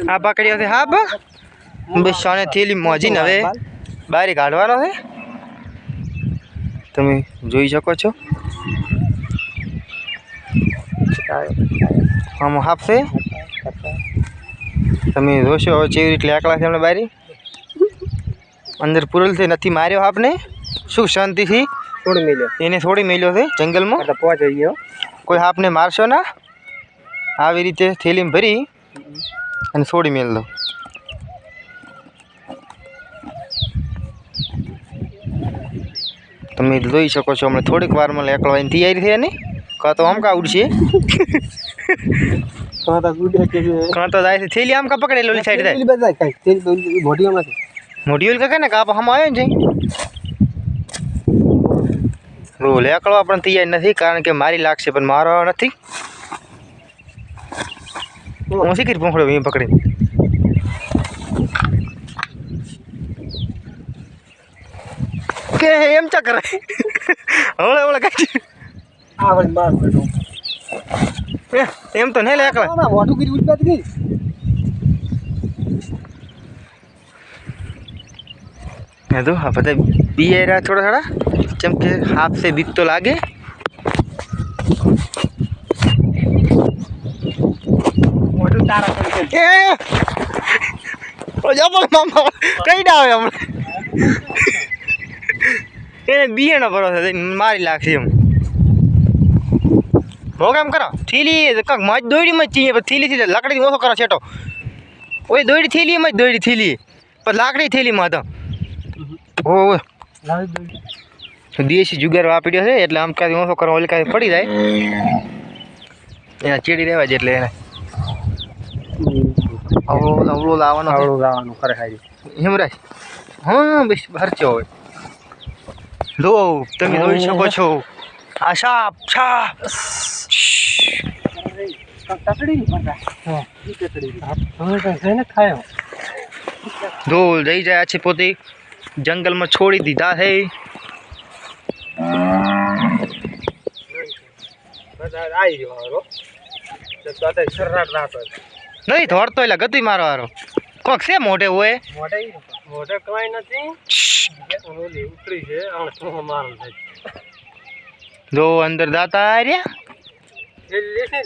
આ પકડ્યો છે હાબ બસ શાને થેલી મોજીને હવે બહાર કાઢવાનો છે તમે જોઈ શકો છો આમ હાફ છે તમે જોશો હવે કેવી રીતે એકલા છે હમણાં બહાર અંદર પૂરેલથી નથી માર્યો આપને સુખ શાંતિથી છોડી મેલ્યો એને છોડી મેલ્યો છે જંગલમાં એટલે પહોંચી ગયો કોઈ આપને મારશો ના આવી રીતે થેલીમાં ભરી અને છોડી મેલ દો તમે જોઈ શકો છો હમણાં થોડીક વારમાં એકલવાની તૈયારી થઈ ને કાં તો આમ કા ઉડશે કાં તો જાય છે થેલી આમ કા પકડેલો ઓલી સાઈડ જાય મોટી ઓલી કાકા ને કાપ હમ આવ્યો ને રોલ એકલો આપણે તૈયાર નથી કારણ કે મારી લાગશે પણ મારો નથી હું શીખી પકડ્યો એ પકડી કે એમ ચા કરે હવળે હવળે કાઢી એમ તો નહીં લે એકલા મોટું કરી ઉઠી ગઈ तो हाँ पता है रहा थोड़ा थोड़ा चमके हाथ से बिक तो लागे कई डावे हम बीए ना भरोसा मारी लाग से हो काम करो थैली मज दोड़ी मत चाहिए थैली थी लकड़ी ओछो करो छेटो वो दोड़ी थैली मत दोड़ी थैली पर लाकड़ी थैली में तो ओ देशी जुगार वापर्यो है એટલે આમ કાઈ ઓછો કરો ઓલી કાઈ પડી જાય એના ચેડી રહેવા જ એટલે એને આવળો લાવવાનો કરે હારી હેમરાજ હા બસ ભરચો હોય લો તમે જોઈ શકો છો આ સાપ સાપ તકડી પડતા હા તકડી હવે તો ને ખાયો ધોલ જઈ જાય છે પોતે जंगल में छोड़ी दीदा है नहीं थोड़ तो गति मारो हारो कोक से मोटे हुए मोटे कमाई नहीं उतरी है दो अंदर दाता आ रहा